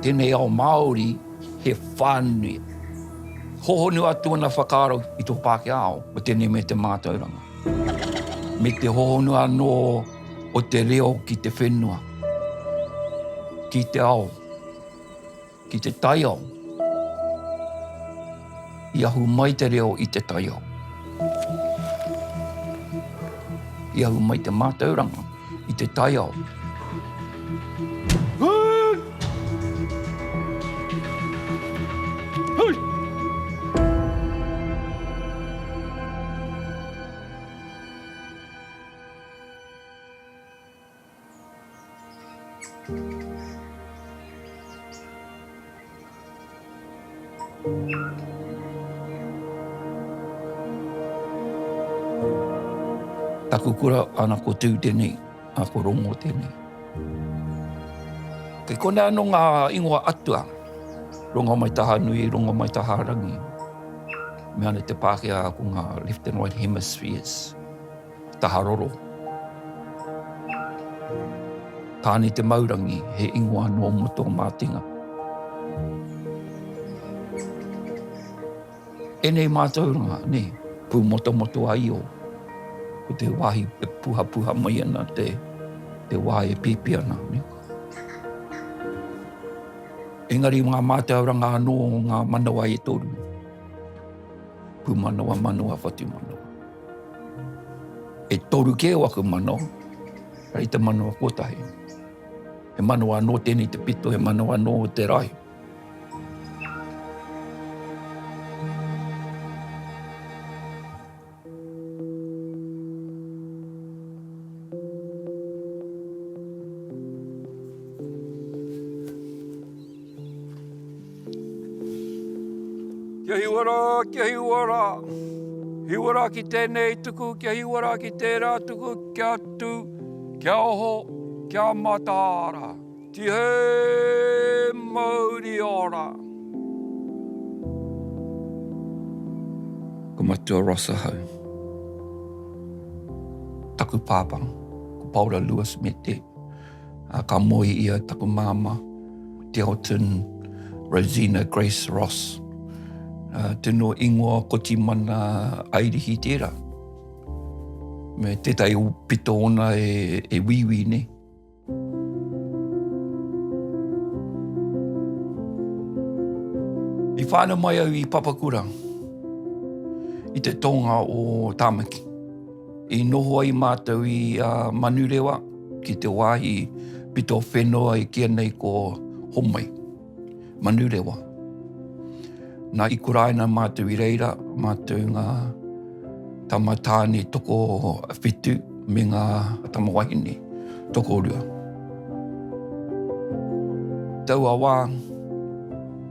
Tēnei ao Māori he whānui. Hohonu atu ana whakaaro I tō Pākehā ao, o tēnei me te mātauranga. Me te hohonu anō o te reo ki te whenua, ki te ao, ki te tai ao. I ahu mai te reo I te tai ao. I ahu mai te mātauranga I te tai ao. Taku kura ana ko tū tēnei, a ko rongo tēnei. Kei kone anō ngā ingoa atua, rongo mai taha nui, rongo mai taha rangi. Me ana te Pākehā ko ngā left and right hemispheres, taha roro. Tāne te maurangi, he ingoa anō moto mātinga. E nei mātauranga, ne, pū moto ai o. Ko te wahi e puha mai ana te wahi e pipi ana. Ne? Engari ngā mātauranga anō ngā manawa e toru. Pū manawa, whatu manawa. E toru ke waku manawa, rai te manawa kotahi. He manawa anō tēnei te pito, he manawa anō te rai. Kia hiwara. Hiwara ki tēnei tuku, kia hiwara ki tērā tuku, kia atu, kia oho, kia mataara. Ti he mauri ora. Ko matua Rosa hau. Taku pāpang, ko Paula Lewis me te. Ka moi ia taku māma, te Hilton Rosina Grace Ross. Tino ingoa koti mana airihi tērā. Me tētai pito ona e wiwi ne. I whāna mai au I Papakura, I te tonga o Tāmaki. I noho ai mātou I Manurewa, ki te wāhi pito whenua I kia nei ko Homai, Manurewa. Nā I kuraina mātou I reira, mātou ngā tamatāne toko whitu me ngā tamawahine toko rua. Tau a wā,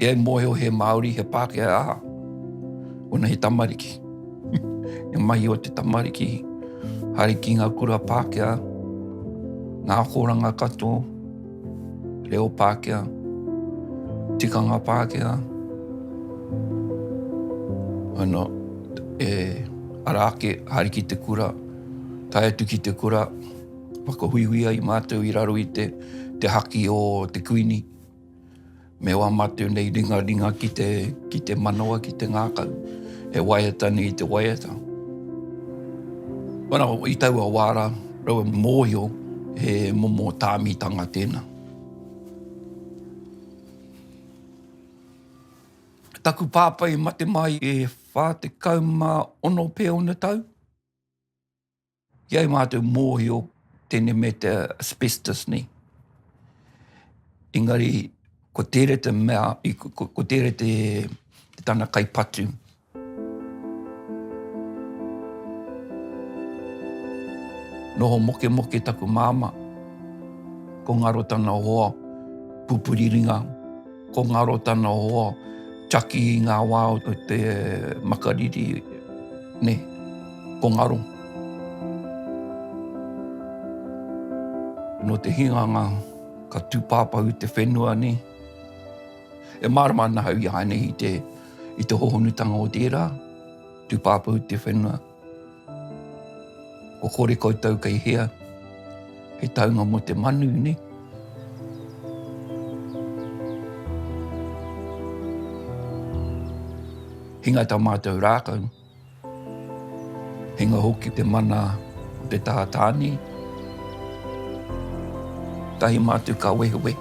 e ai mohe o he Māori, he Pākehā aha, ona he tamariki. E mai o te tamariki, hari ki ngā kura Pākehā, ngā horanga katoa, reo Pākehā, tikanga Pākehā, ana arake hari ki te kura, tai atu ki te kura, whakahuihui ai mātou I raro I te haki o te kuini. Me wā mātou nei ringa ki te manawa, ki te ngākau, e waiata nei te waiata. Wana I tau a wāra, rau e mōhio he momo tāmitanga tēnā. Taku pāpai mate mai e whā te kauma ono pē ona tau. Iai mātou mōhio tēne me te asbestos ni. Engari, ko tere te mea, ko tere te tana kaipatu. Noho moke taku māma. Ko ngaro tana hoa pupuriringa. Ko ngaro tana hoa taki I ngā wā o te makariri, ne, ko ngaro. No te hinganga, ka tūpāpau te whenua, ne. E marama ana hau I haine I te hohonutanga o tērā, tūpāpau te whenua. Ko kore koutou kei hea, he taunga mo te manu, ne. Hinga tā mātou rākau. Hinga hoki te mana o te tātāni. Tahi mātou ka wehe.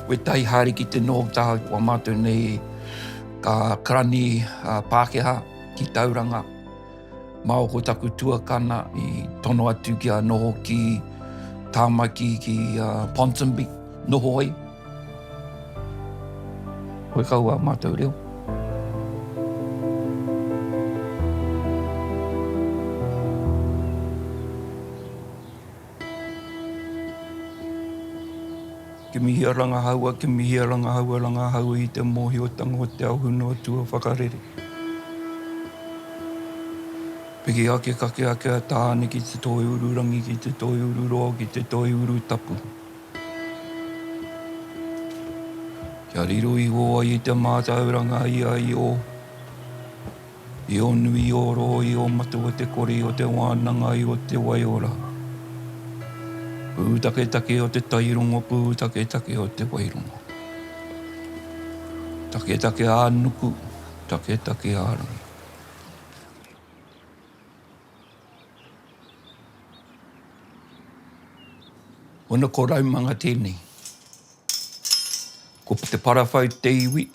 We tahi haere ki te noho taha wa mātou nei ka karani Pākehā ki Tauranga. Mao ko taku tuakana i tono atu ki a noho ki Tāmaki ki Ponsonby, noho ai. Hoi kaua mātou reo. Ke mihi a ranga haua i te mohi o tanga o te auhunua tua whakarere. Peki ake kake a tāne ki te toi ururangi, ki te toi ururoa, ki te toi uru tapu. Kia riro i hoa i te mātauranga i o. I o nui o ro, i o matu o te kori, o te wānanga, i o te waiora. Pūtaketake o te tairongo, pūtaketake o te wairongo. Taketake a nuku, taketake a rangi. Ona ko raumanga tēnei. Ko te parawhau te iwi,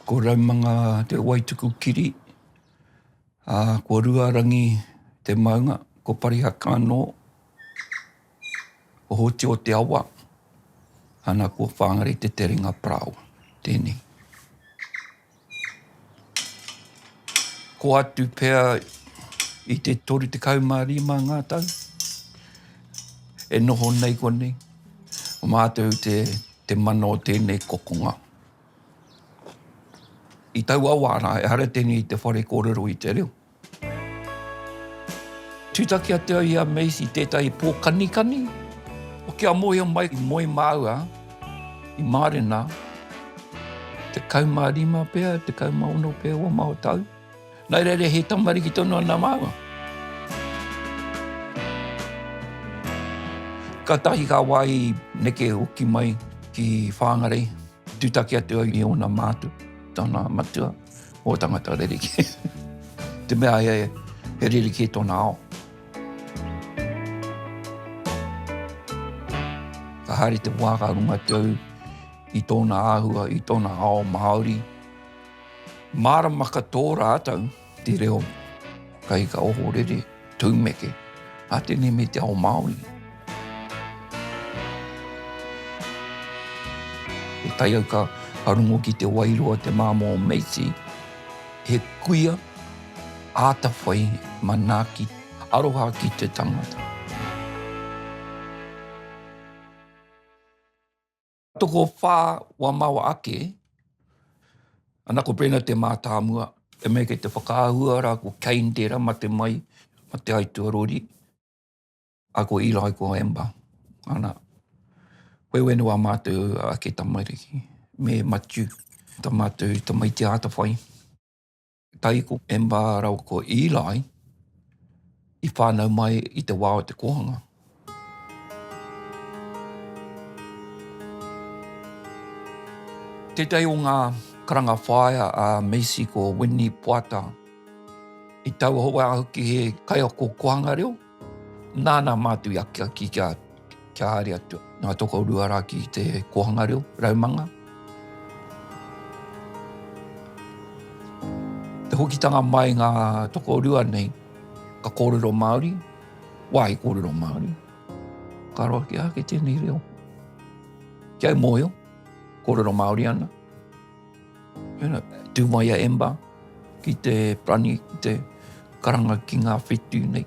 ko raumanga te Waituku Kiri, ko Ruarangi te maunga, ko Parihaka anō, ko Hoti o te awa, ana ko Whangari te Teringa Prau, tēnei. Ko atu pēr i te toru te kaumārima ngā tau. E noho nei konei, o mātou te mana o tēnei kokonga. I tau awara, e hara tēnei i te whare kōrero i te reo. Tūtaki a te au i a meisi tētai pō kanikani, o kia mohi o mai i moi maua, i mārena, te kaumārima pēr, te kaumaono pēr o mao tau. Nai rere he tamari ki tono ana maua. Ka tahi ka wai neke uki mai ki whāngarei. Tūtaki atu au i ona mātu, tana matua o tangata rerike. Te mea he rerike tōna ao. Ka haere te wākarunga tau i tōna āhua, i tōna ao Māori. Māramaka tōra atau te reo kai ka oho rere tūmeke. A tēnei me te ao Māori. E tai au ka harungo ki te wairoa te māmo o Meisi, he kuia ātawhai manaki aroha ki te tangata. Toko whā wa maua ake, anako prena te mātāmua, e mea kei te whakaahua rā ko Kaindera ma te mai, ma te aitua rori, a ko Eli ko Emba. Ana, koe wenu a mātou ake tamariki, me matu, ta mātou tamai te ātawhai. Tai ko Emba rau ko Eli, i whānau mai i te wā o te kohanga. Tētai o ngā karanga whaia a Meisi ko Winnie Puata. I tau hoa ahuki he kai o ko kohanga reo. Nāna mātu i ake aki kia haere atu. Nā toko urua rā ki te kohanga reo, raumanga. Te hokitanga mai ngā toko urua nei, ka kōrero Māori, wai kōrero Māori. Ka roa ki ake tēnei reo. Kia moio. Kōrero Māori ana. Tū mai a Emba ki te prani, ki te karanga ki ngā whetū nei.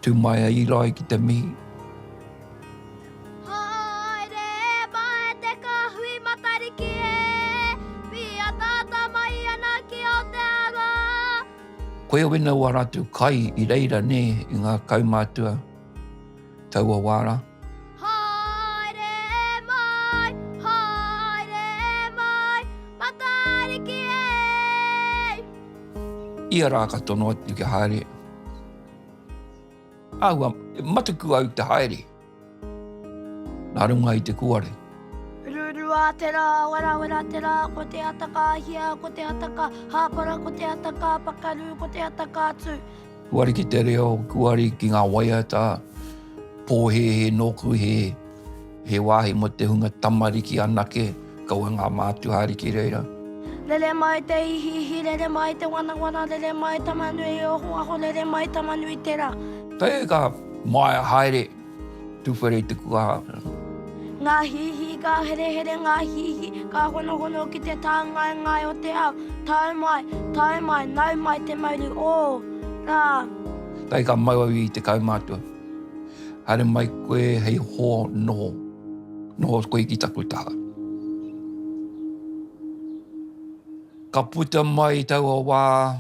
Tū mai a Eli ki te mihi. Haere mai te kahui matariki e, pia tata mai ana ki o te aga. Koe wena ua rātou kai i reira ne i ngā kaumātua taua wāra. Ia rā ka tono atu ki haere. Āua, matuku au te haere. Nā runga i te kuare. Rurua Ka te rā, warawera te rā, ko te ataka ahia, ko te ataka hāpara, ko te ataka pakaru, ko te ataka atu. Kuari ki te reo, kuari ki ngā waiata, pōhe he nōku he wāhi mo te hunga tamariki anake, kaua ngā mātu hariki reira. Lele mai te ihihi, lele mai te wana, lele mai tamanui oho aho, lele mai tamanui te rā. Tae ka mai haere, tūwhere i te kua. Ngā hihi, ka here, ngā hihi, ka hono ki te tāngai o te ao. Tau mai, nau mai te mauri, o, rā. Tai ka maua i te kaumātua. Hare mai koe hei ho noho. Noho koe ki taku taha. Ka puta mai tau o wā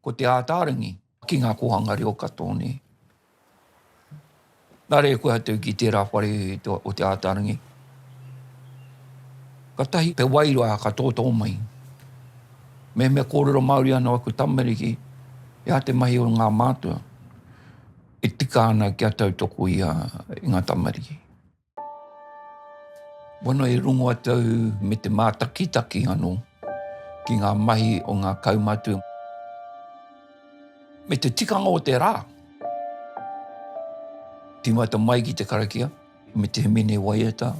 ko te ātārangi ki ngā kohanga reo katone. Nare koe hatu ki te rāwhare o te ātārangi. Ka tahi pe wairoa ka tōtō mai. Me kōrero Māori ana o ku tamariki, ia te mahi o ngā mātua. E tika ana kia tautoko i ngā tamariki. Wana e rungo atau me te mātakitaki anō ki ngā mahi o ngā kaumātua. Me te tikanga o te rā. Timata mai ki te karakia, me te hemene waiata.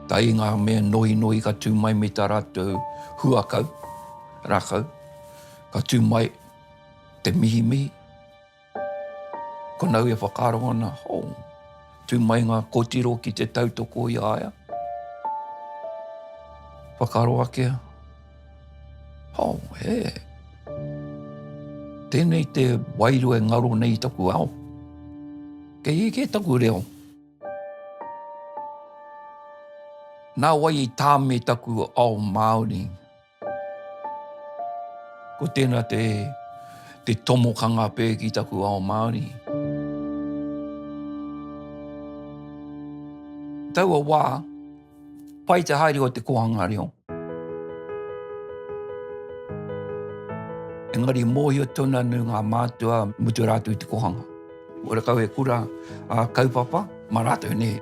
Tai ngā mea nohi ka tū mai me tā rātou huakau, rākau. Ka tū mai te mihi. Ko nau e whakaro ana, tū mai ngā kotiro ki te tautoko i aia. Whakaro akea. Tēnei te wairu e ngaro nei taku ao. Kei eke taku reo. Nā wai i tāme taku ao Māori. Ko tēnā te tomokanga pē ki taku ao Māori. Tau a wā, pai te haere o te kohanga reo. Engari mōhio tona nu ngā mātua mutu rātou i te kohanga. Ora kau e kura kaupapa, mā rātou ne.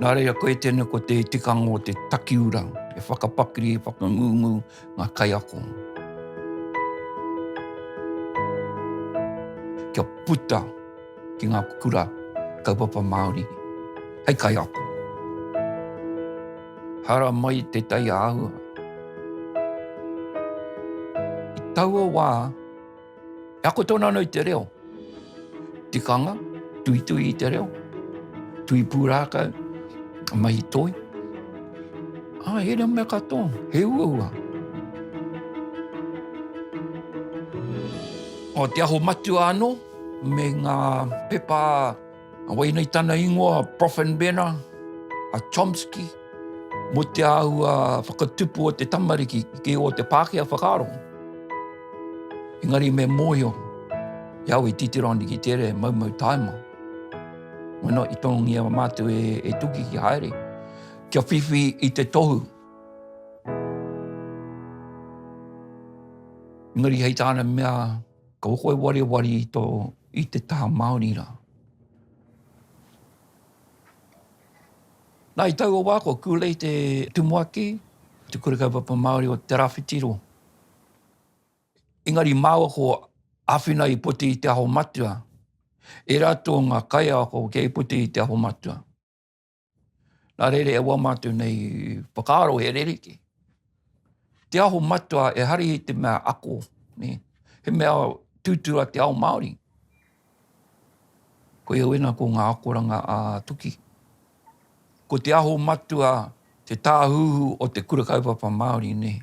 Nā reira koe tēnā ko te tikanga o te takiura, e whakapakiri, whakangungu, ngā kaiako. Kia puta ki ngā kura kaupapa Māori. Hei kaiako. Hara mai te tai āhua. I taua wā, e ako tōna anō i te reo. Tikanga, tui i te reo. Tui pūrākau. Mahi toi. He reo mea katoa. He ua. O te aho matua anō, me ngā pepa, a wainai tana ingoa, Prof. Bena, a Chomsky, mo te ahua whakatupu o te tamariki ki o te Pākehā whakaro. Engari me mōhio, iau i titironi ki tere mau taima. Wano i tongi a mātou e tuki ki haere. Kia whiwhi i te tohu. Engari hei tāna mea, ka okoe wari i te taha Māori rā. Nā i tau o wāko, kūlei te tumuaki, te kura kaupapa Māori o te rāwhitiro. Engari māua ko āwhina i puti i te aho matua. E rātou ngā kai ako ke i puti i te aho matua. Nā rere e wā mātou nei whakaaro he rereki. Te aho matua e hari i te mea ako. Ne? He mea tūtura te ao Māori. Ko e wena ko ngā akoranga a tuki. Ko te aho matua, te tāhuhu o te kura kaupapa Māori ne.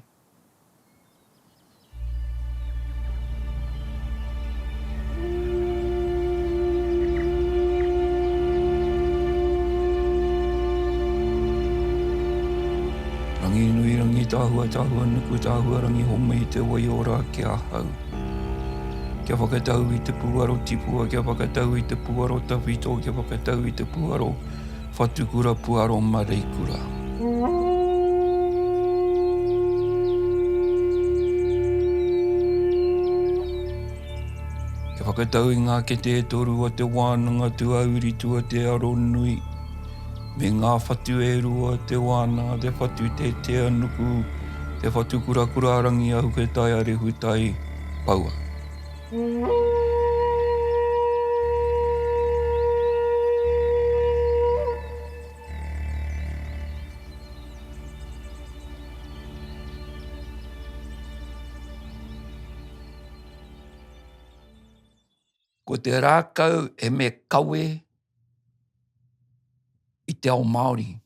Rangi nui, rangi tāhua, nuku, tāhua, rangi home i te wai ora kia hau. Kia whakatau i te puaro tipua, kia whakatau i te puaro tawhito, kia whakatau i te puaro whatukura, puaro mareikura. Kia whakatau i ngā kete e toru o te wānanga tuauri tua te aro nui. Me ngā whatu e rua te wāna, te whatu te te anuku, te whatu kura rangi au ke tai a rehu tai paua. Ko te rākau e me kaue i te ao Māori.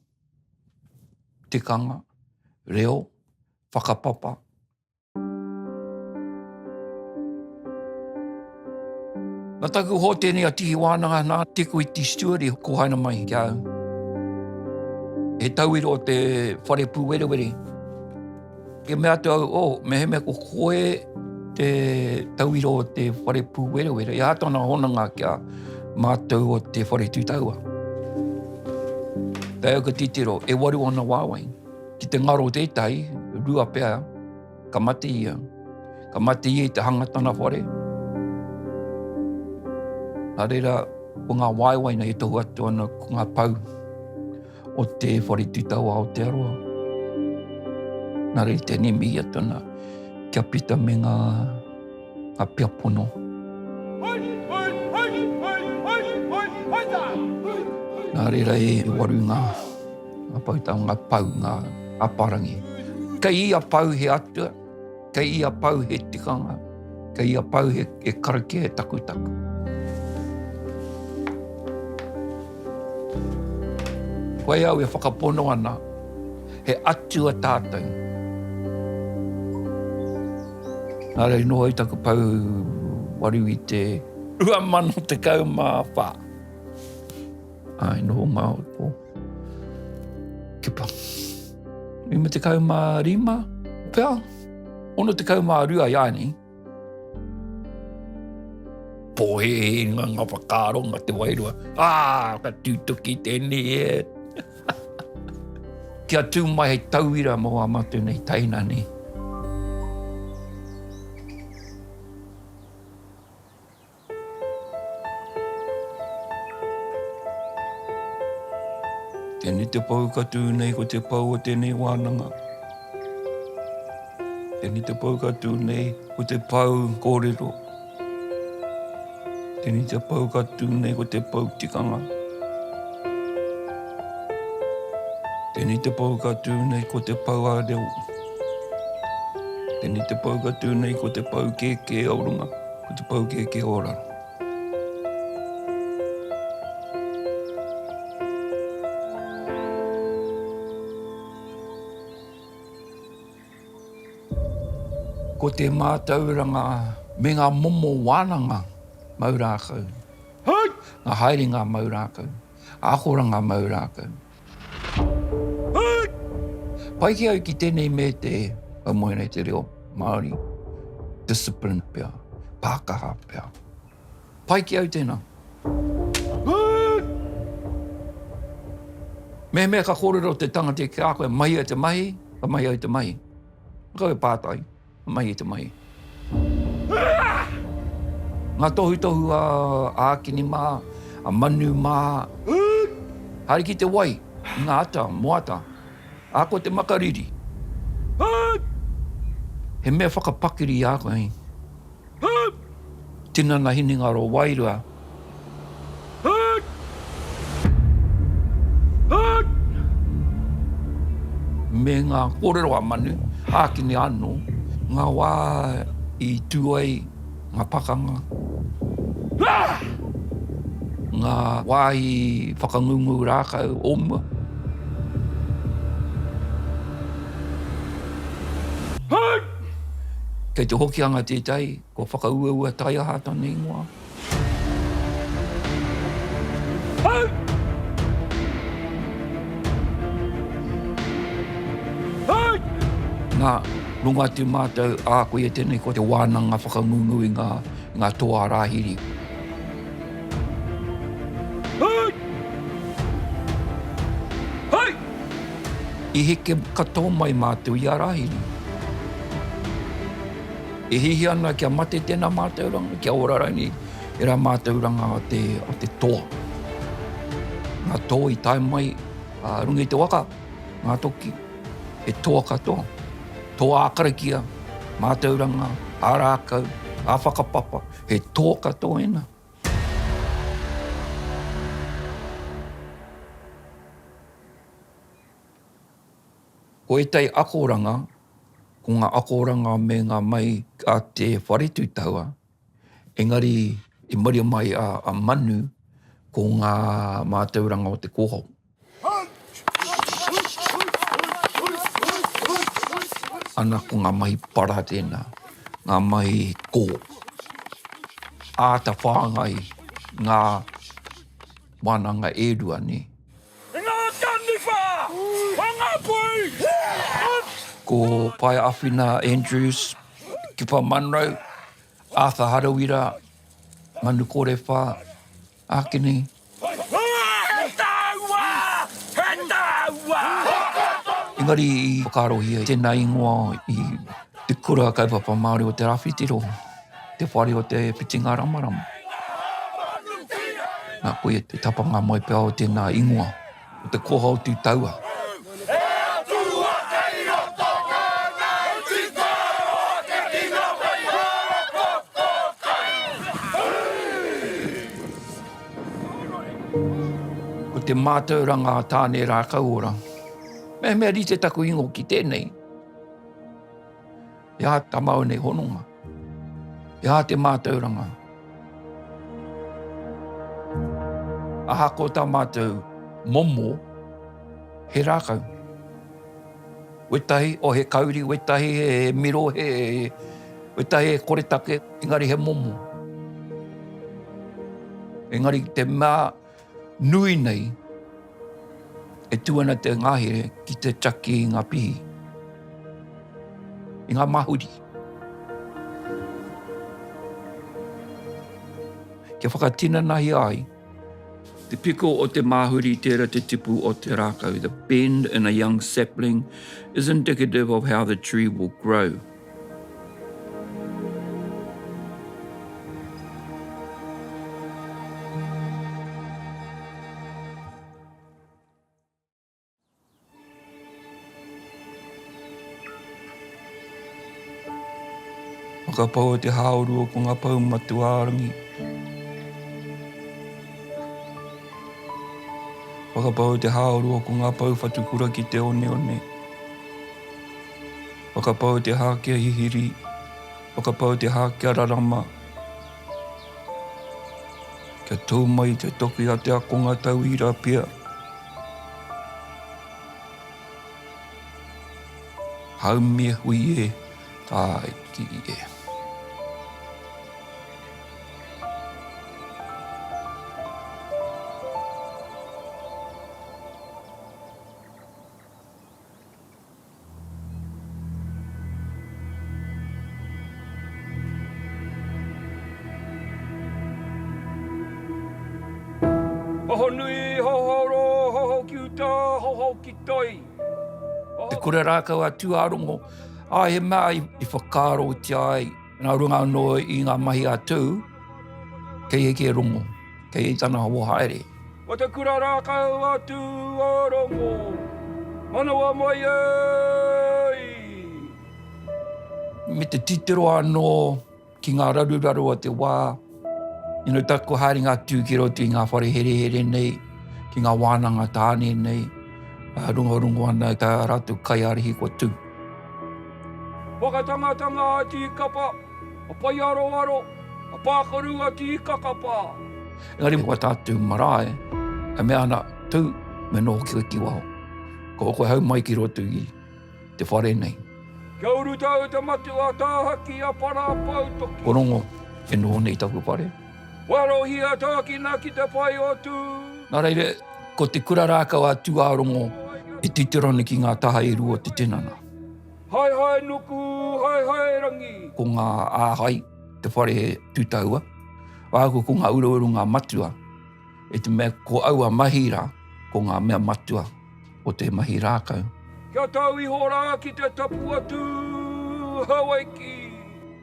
Tikanga, reo, whakapapa. Nā taku ho tēnei a tihi wānanga nā tiku i ti stuari ko haina mai ki au. He tauiro o te whare pū were. Ke mea te au, me he mea ko koe te tauiro o te whare pū were. Ia tōna honanga kia mātou o te whare tūtaua. Te au ka titiro, e waru ona wāwai. Ki te ngaro tētai, rua pēa, ka mate ia. Ka mate ia i te hangatana whare. Nā reira, ko ngā waiwai nei e tohu atu ana ko ngā pau o te whare tūtaua o te aroa. Nā reira te nimi atana, kia pita me ngā pia pono. Nā reira e waru ngā pautau, ngā pau, ngā aparangi. Kei ia pau he atua, kei ia pau he tikanga, kei ia pau he karake he takutaku. Koe au e whakapono ana, he atua tātou. Nā rei noa i taku pau waru i te 2014. Ai, noho mao ko. Kipa. I me te 15, pēr. Ono te 12 iani. Pohe ngā whakaronga te wairua. Ka tūtuki tēnei e. Kia tū mai hei tauira mo a matu nei taina ni. Tēnei te pau katu nei ko te pau o tēnei wānanga. Tēnei te pau katu nei ko te pau kōrero. Tēnei te pau katu nei ko te pau tikanga. Tēnei te pau katu nei ko te pau a reo. Tēnei te pau katu nei ko te pau kēkē aurunga, ko te pau kēkē orara. Ko te mātauranga me ngā momo wānanga maurākau. Ngā haerenga maurākau. Āhoranga maurākau. Pai ki au ki tēnei me te moe nei te reo Māori. Discipline pēr. Pākaha pēr. Pai ki au tēnā. Mea ka kōrero te tangate ki a koe mai au te mahi, ka mai au te mahi. Kau e pātai. Mai te mai. Ngā tohu a ākini mā, a manu mā. Hari ki te wai, ngā ata, moata. Ako te makariri. He mea whakapakiri a koe. Tinana hininga ro wairua. Me ngā kōrero a manu, ākini anō. Ngā wā i tuai, ngā pakanga. Ngā wā i whakangungu rākau oma. Kei te hokianga tētai, ko whakauaua tai ahata nei ngoa. Ngā runga te mātou a koe e tēnei ko te wānanga whakangungu i ngā toa rāhiri. I heke katoa mai mātou i a rāhiri. E hihi ana kia mate tēnā mātauranga, kia orarani e rā mātauranga o te toa. Ngā toa i tai mai Rungi te waka, ngā toki, e toa katoa. Toa akarakia, mātauranga, ārākau, āwhakapapa, he toa katoa ena. Ko e tai akoranga, ko ngā akoranga me ngā mai a te wharetutaua, engari e maria mai a manu ko ngā mātauranga o te kōhau. Ana ko ngā mai para tēnā, ngā mai kō. Āta whāngai ngā wānanga e rua ne. Ngā taniwha! Whanga pui! Ko Pai Awhina Andrews, Kipa Munro, Arthur Harawira, Manu Korewha, Ākini. He taua! He taua! Engari i whakarohia tēnā ingoa i te kura kaupapa Māori o te rāwhitiro, te whare o te pitinga ramarama. Nā koe te tapanga mai pēo o tēnā ingoa o te kōhau tū taua. Ko te mātauranga tāne rā kaura. Mea ri te taku ingo ki tēnei. Ia tamau nei hononga. Ia te mātauranga. Aha ko tā mātou momo he rākau. Wetahi o he kauri, wetahi he miro, wetahi he koretake, engari he momo. Engari te mea nui nei, e tuana te ngahere ki te taki i ngā pihi. I ngā mahuri. Kia whakatina nahi ai, te piko o te mahuri tērā te tipu o te rākau. The bend in a young sapling is indicative of how the tree will grow. Whakapau o te haorua ko ngā pau matuārangi. Whakapau o te haorua ko ngā pau whatukura ki te one one. Whakapau o te hākea hihiri. Whakapau o te hākea rarama. Kia tau mai te toki a te akonga tau ira pia. Haumie hui e, tai ki e. Hoho nui, hoho ro, hoho kiuta, hoho kitoi. Te kore rākau a tuārongo, he mea i whakaro te ai, nā runga no i ngā mahi atu, kei ke rongo, kei tana hawa haere. O te kura rākau a tuārongo, manawa mai ai! Me te titiro anō ki ngā raruraru a te wā, tako haere ngā tūkiro tu i ngā whare here here nei, ki ngā wānanga tāne nei, rungo ana ka rātou kai arihi ko tū. Whakatangatanga a ti kapa, a pai aro, a pākaru a ti kakapa. Engari mua tātou marae, a mea ana tū me no ki waho. Ko koe hau mai ki roto i te whare nei. Kia uru tau te matu a tāhaki a parapau toki. Korongo, e noho nei taku whare. Waro hia tākina ki te pai o tū. Nā reire, ko te kura rākau a tuārongo, e titirone ki ngā taha e rua te tinana. Hai hai nuku, hai hai rangi. Ko ngā āhai, te whare tūtaua, wāko ko ngā urauru ngā matua, e te mea ko aua mahira, ko ngā mea matua o te mahi rākau. Kia tau i hora ki te tapu atu, Hawaiki.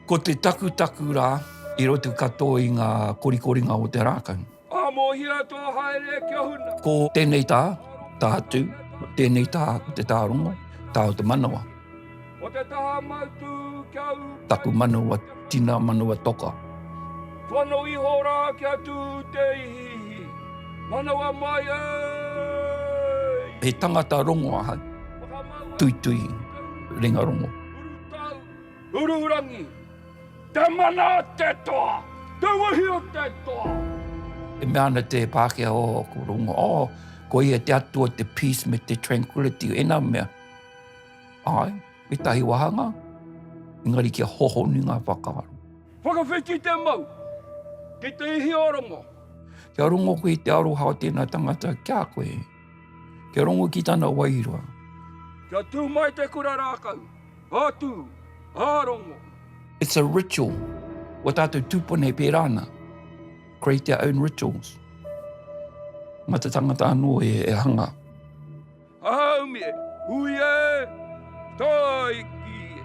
Ko te taku rā, i roto katoa i ngā korikoringa o te rākau. A mohia tō haere kia huna. Ko tēnei tā, tātu, tēnei tā ko te tārongo, tā o te manawa. O te taha mautu kia u. Taku manawa tina, manawa toka. Whano I hora kia tū te ihihi. Manawa mai ei. He tangata rongo ahai, tui, ringa rongo. Urutau, ururangi. Te mana te toa. Te wahi o te toa. E mea ana te Pākehā o ko rongo, ko ia te atua te peace me te tranquility, e nā mea. Ai, me tahi wahanga, engari kia hoho ni ngā whakaaro. Whakawhiti te mau. Ki te ihi o rongo. Kia rongo koe te aroha o tēnā tangata kia koe. Kia rongo ki tāna wairua. Kia tū mai te kura rākau. Ātū, ārongo. It's a ritual. Wa tātou tūpone pērāna. Create their own rituals. Ma te tangata anō e hanga. Ahau hui e, taiki e.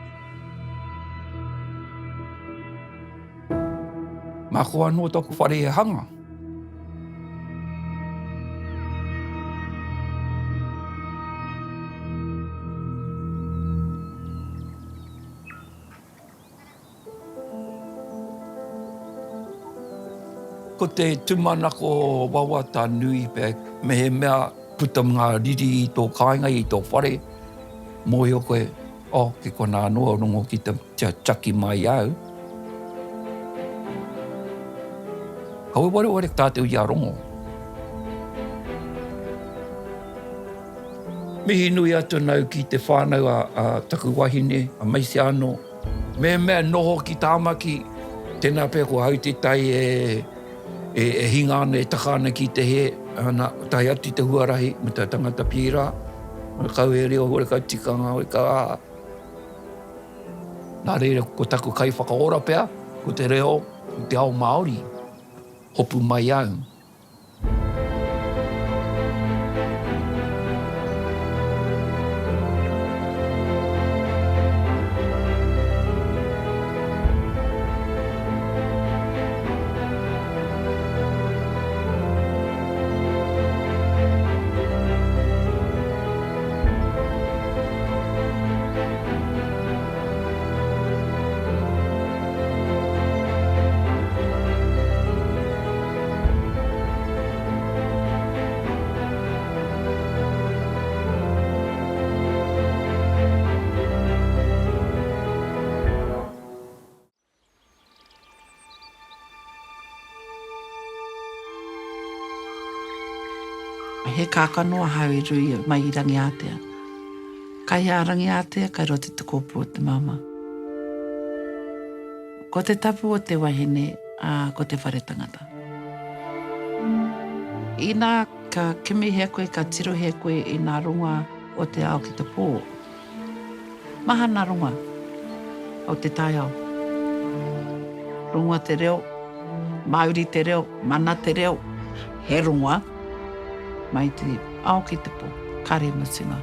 Mā ko anō tōku whare e hanga. Ko te tumanako wawata nui pe me he mea puta ngā riri I tō kāinga I tō whare. Mōi o koe, ke kona anō rongo ki te chaki mai au. Kaue ware tātou I a rongo. Mihi nui atu nau ki te whānau a taku wahine, a maisi anō. Me mea noho ki tāmaki, tēnā pēr ko hau te tai e hinga ana, e taka ana ki te he, ana tai ati te huarahi, me te tangata pira, kau e reo hore kau tikanga, hore ka nā reira ko taku kai whakaora pēr, ko te reo, te ao Māori, hopu mai au. He kākanoa hau I rui mai I rangi ātea. Kai a rangi ātea, kai roa te tukopu o te mama. Ko te tapu o te wahine, ko te whare tangata. Ina ka kimi hea koe, ka tiro hea koe I nā runga o te ao ki te pō. Maha nā runga o te tai ao. Runga te reo, Māori te reo, mana te reo, he runga. Mai te ao ki te pō, kare masinga.